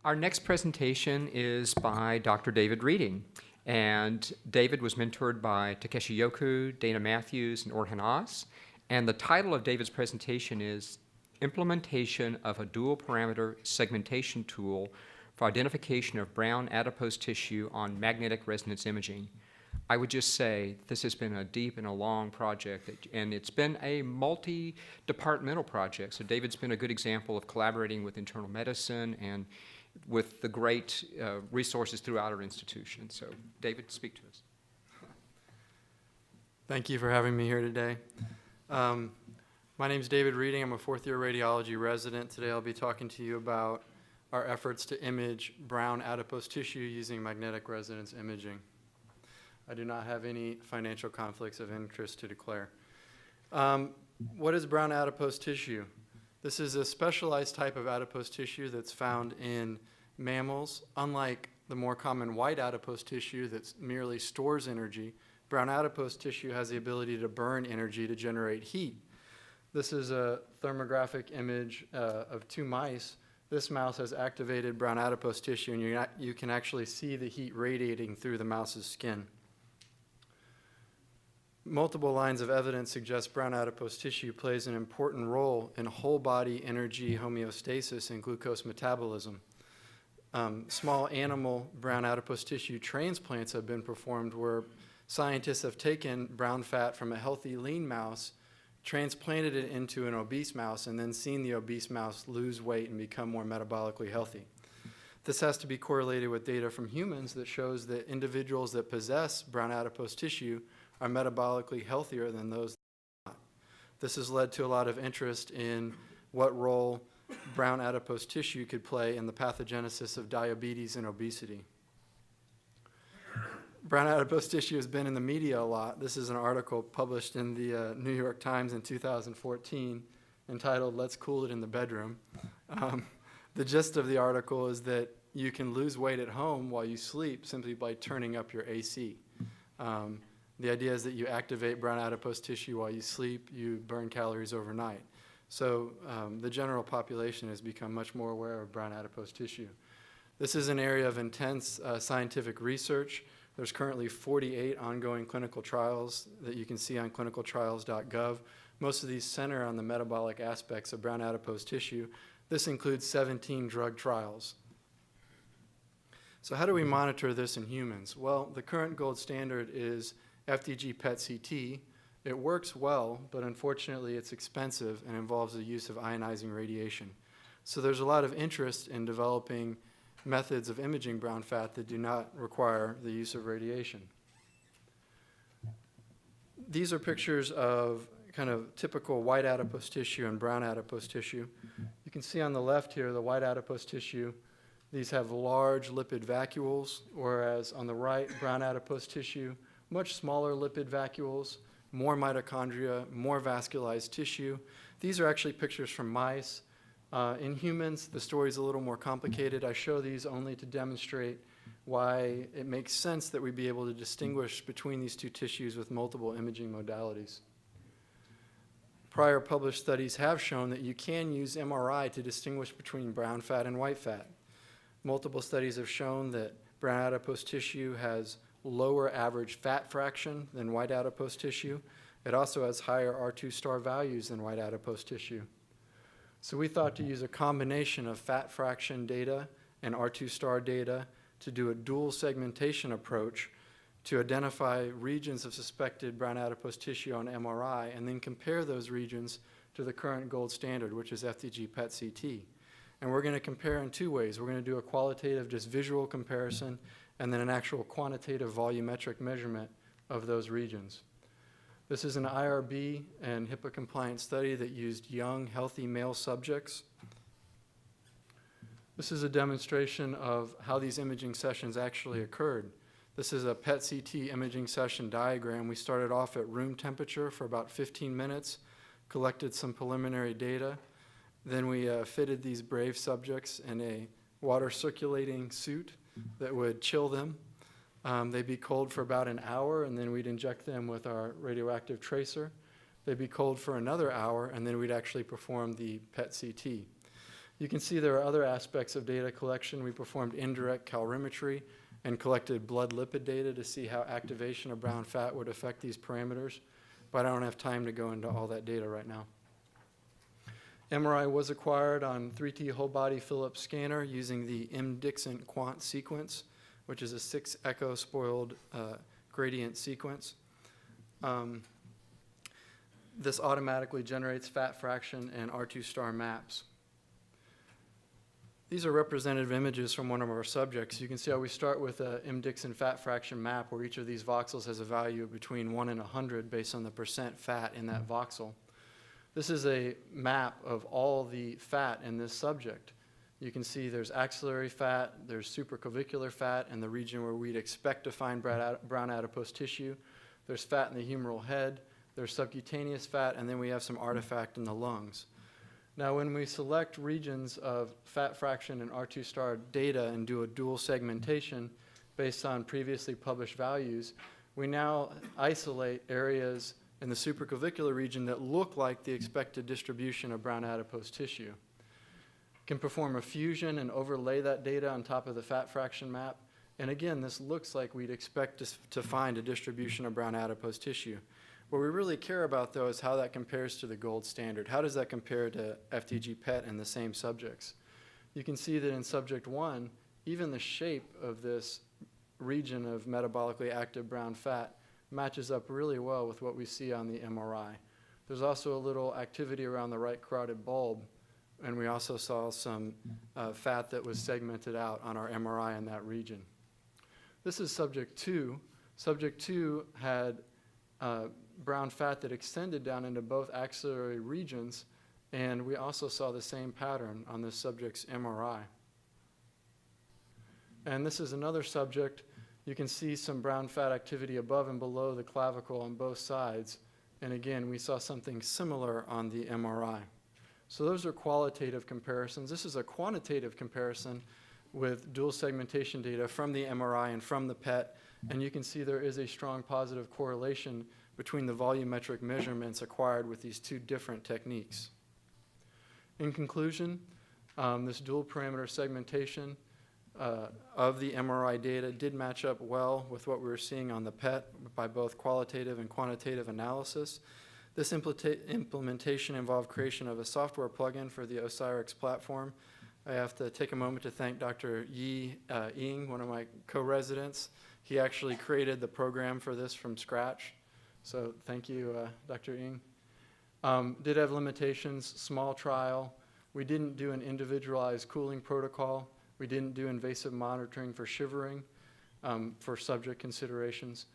Our next presentation is by Dr. David Reading, and David was mentored by Takeshi Yoku, Dana Matthews, and Orhan Oz, and the title of David's presentation is Implementation of a Dual Parameter Segmentation Tool for Identification of Brown Adipose Tissue on Magnetic Resonance Imaging. I would just say this has been a deep and a long project, and it's been a multi-departmental project. So David's been a good example of collaborating with internal medicine and with the great resources throughout our institution. So David, speak to us. Thank you for having me here today. My name is David Reading. I'm a fourth-year radiology resident. Today I'll be talking to you about our efforts to image brown adipose tissue using magnetic resonance imaging. I do not have any financial conflicts of interest to declare. What is brown adipose tissue? This is a specialized type of adipose tissue that's found in mammals. Unlike the more common white adipose tissue that merely stores energy, brown adipose tissue has the ability to burn energy to generate heat. This is a thermographic image of 2 mice. This mouse has activated brown adipose tissue, and you can actually see the heat radiating through the mouse's skin. Multiple lines of evidence suggest brown adipose tissue plays an important role in whole body energy homeostasis and glucose metabolism. Small animal brown adipose tissue transplants have been performed where scientists have taken brown fat from a healthy lean mouse, transplanted it into an obese mouse, and then seen the obese mouse lose weight and become more metabolically healthy. This has to be correlated with data from humans that shows that individuals that possess brown adipose tissue are metabolically healthier than those that do not. This has led to a lot of interest in what role brown adipose tissue could play in the pathogenesis of diabetes and obesity. Brown adipose tissue has been in the media a lot. This is an article published in the New York Times in 2014 entitled, "Let's Cool It in the Bedroom." The gist of the article is that you can lose weight at home while you sleep simply by turning up your AC. The idea is that you activate brown adipose tissue while you sleep, you burn calories overnight. So the general population has become much more aware of brown adipose tissue. This is an area of intense scientific research. There's currently 48 ongoing clinical trials that you can see on clinicaltrials.gov. Most of these center on the metabolic aspects of brown adipose tissue. This includes 17 drug trials. So how do we monitor this in humans? Well, the current gold standard is FDG PET-CT. It works well, but unfortunately it's expensive and involves the use of ionizing radiation. So there's a lot of interest in developing methods of imaging brown fat that do not require the use of radiation. These are pictures of kind of typical white adipose tissue and brown adipose tissue. You can see on the left here the white adipose tissue. These have large lipid vacuoles, whereas on the right, brown adipose tissue, much smaller lipid vacuoles, more mitochondria, more vascularized tissue. These are actually pictures from mice. In humans, the story is a little more complicated. I show these only to demonstrate why it makes sense that we be able to distinguish between these two tissues with multiple imaging modalities. Prior published studies have shown that you can use MRI to distinguish between brown fat and white fat. Multiple studies have shown that brown adipose tissue has lower average fat fraction than white adipose tissue. It also has higher R2 star values than white adipose tissue. So we thought to use a combination of fat fraction data and R2 star data to do a dual segmentation approach to identify regions of suspected brown adipose tissue on MRI and then compare those regions to the current gold standard, which is FDG PET-CT. And we're going to compare in 2 ways. We're going to do a qualitative, just visual comparison, and then an actual quantitative volumetric measurement of those regions. This is an IRB and HIPAA-compliant study that used young, healthy male subjects. This is a demonstration of how these imaging sessions actually occurred. This is a PET-CT imaging session diagram. We started off at room temperature for about 15 minutes, collected some preliminary data. Then we fitted these brave subjects in a water circulating suit that would chill them. They'd be cold for about an hour, and then we'd inject them with our radioactive tracer. They'd be cold for another hour, and then we'd actually perform the PET-CT. You can see there are other aspects of data collection. We performed indirect calorimetry and collected blood lipid data to see how activation of brown fat would affect these parameters, but I don't have time to go into all that data right now. MRI was acquired on 3T whole body Philips scanner using the M-Dixon quant sequence, which is a 6 echo spoiled gradient sequence. This automatically generates fat fraction and R2 star maps. These are representative images from one of our subjects. You can see how we start with a M-Dixon fat fraction map where each of these voxels has a value of between 1 and 100 based on the percent fat in that voxel. This is a map of all the fat in this subject. You can see there's axillary fat, there's supraclavicular fat in the region where we'd expect to find brown adipose tissue. There's fat in the humeral head, there's subcutaneous fat, and then we have some artifact in the lungs. Now, when we select regions of fat fraction and R2 star data and do a dual segmentation based on previously published values, we now isolate areas in the supraclavicular region that look like the expected distribution of brown adipose tissue. Can perform a fusion and overlay that data on top of the fat fraction map. And again, this looks like we'd expect to find a distribution of brown adipose tissue. What we really care about, though, is how that compares to the gold standard. How does that compare to FDG PET in the same subjects? You can see that in subject 1, even the shape of this region of metabolically active brown fat matches up really well with what we see on the MRI. There's also a little activity around the right carotid bulb, and we also saw some fat that was segmented out on our MRI in that region. This is subject 2. Subject 2 had brown fat that extended down into both axillary regions, and we also saw the same pattern on this subject's MRI. And this is another subject. You can see some brown fat activity above and below the clavicle on both sides, and again, we saw something similar on the MRI. So those are qualitative comparisons. This is a quantitative comparison with dual segmentation data from the MRI and from the PET, and you can see there is a strong positive correlation between the volumetric measurements acquired with these two different techniques. In conclusion, this dual parameter segmentation of the MRI data did match up well with what we were seeing on the PET by both qualitative and quantitative analysis. This implementation involved creation of a software plugin for the Osirix platform. I have to take a moment to thank Dr. Yi Ying, one of my co-residents. He actually created the program for this from scratch. So thank you, Dr. Ying. Did have limitations, small trial. We didn't do an individualized cooling protocol. We didn't do invasive monitoring for shivering for subject considerations.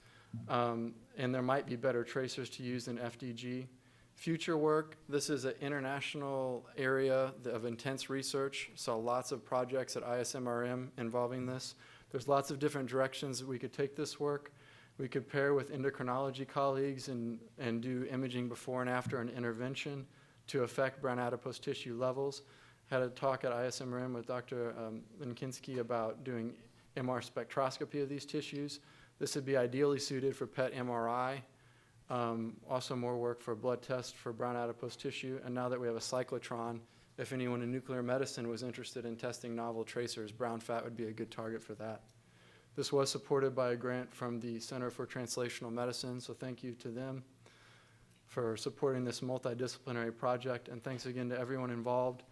And there might be better tracers to use than FDG. Future work, this is an international area of intense research. Saw lots of projects at ISMRM involving this. There's lots of different directions that we could take this work. We could pair with endocrinology colleagues and do imaging before and after an intervention to affect brown adipose tissue levels. Had a talk at ISMRM with Dr. Linkinski about doing MR spectroscopy of these tissues. This would be ideally suited for PET MRI. Also more work for blood tests for brown adipose tissue. And now that we have a cyclotron, if anyone in nuclear medicine was interested in testing novel tracers, brown fat would be a good target for that. This was supported by a grant from the Center for Translational Medicine, so thank you to them for supporting this multidisciplinary project, and thanks again to everyone involved.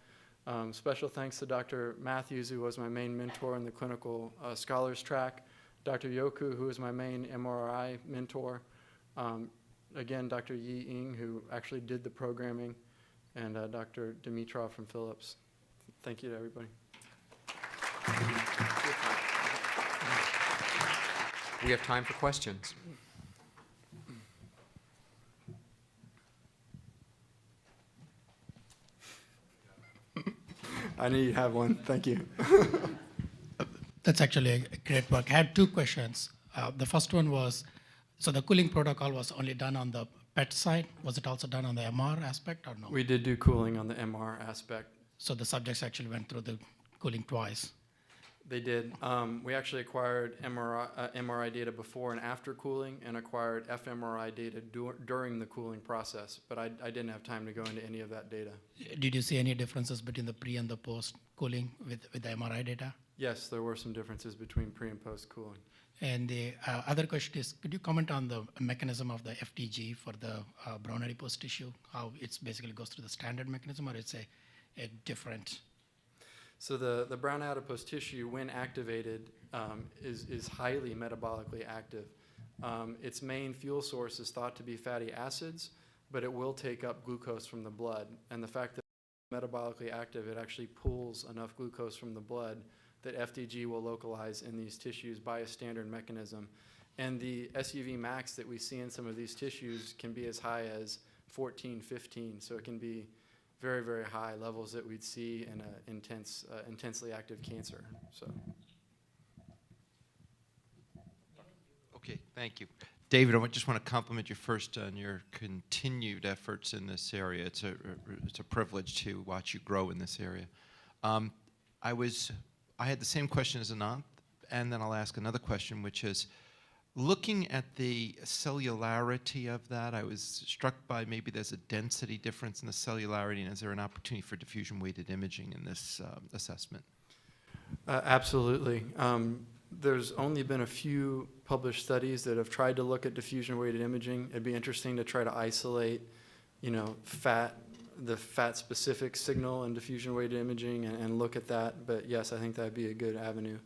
Special thanks to Dr. Matthews, who was my main mentor in the clinical scholars track, Dr. Yoku, who is my main MRI mentor, again, Dr. Yi Ying, who actually did the programming, and Dr. Dimitrov from Philips. Thank you to everybody. We have time for questions. I knew you'd have one. Thank you. That's actually a great work. I had two questions. The first one was, so the cooling protocol was only done on the PET side. Was it also done on the MR aspect or no? We did do cooling on the MR aspect. So the subjects actually went through the cooling twice. They did. We actually acquired MRI data before and after cooling and acquired fMRI data during the cooling process, but I didn't have time to go into any of that data. Did you see any differences between the pre and the post cooling with the MRI data? Yes, there were some differences between pre and post cooling. And the other question is, could you comment on the mechanism of the FTG for the brown adipose tissue? How it's basically goes through the standard mechanism, or it's a different? So the brown adipose tissue, when activated, is highly metabolically active. Its main fuel source is thought to be fatty acids, but it will take up glucose from the blood. And the fact that it's metabolically active, it actually pulls enough glucose from the blood that FTG will localize in these tissues by a standard mechanism. And the SUV max that we see in some of these tissues can be as high as 14, 15. So it can be very, very high levels that we'd see in an intensely active cancer. So. Okay, thank you. David, I just want to compliment you first on your continued efforts in this area. It's a privilege to watch you grow in this area. I had the same question as Anant, and then I'll ask another question, which is, looking at the cellularity of that, I was struck by maybe there's a density difference in the cellularity, and is there an opportunity for diffusion-weighted imaging in this assessment? Absolutely. There's only been a few published studies that have tried to look at diffusion-weighted imaging. It'd be interesting to try to isolate, the fat-specific signal in diffusion-weighted imaging and look at that. But yes, I think that'd be a good avenue.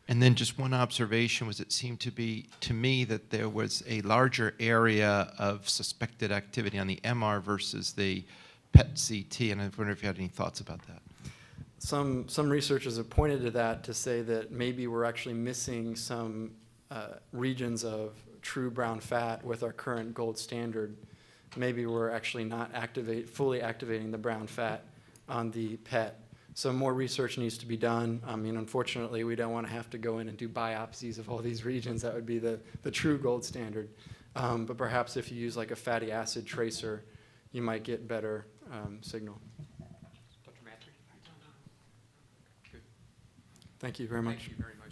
And then just one observation was, it seemed to me that there was a larger area of suspected activity on the MR versus the PET-CT, and I wonder if you had any thoughts about that. Some researchers have pointed to that to say that maybe we're actually missing some regions of true brown fat with our current gold standard. Maybe we're actually not fully activating the brown fat on the PET. So more research needs to be done. I mean, unfortunately, we don't want to have to go in and do biopsies of all these regions. That would be the true gold standard. But perhaps if you use like a fatty acid tracer, you might get better signal. Dr. Matthew? Thank you very much. Thank you very much.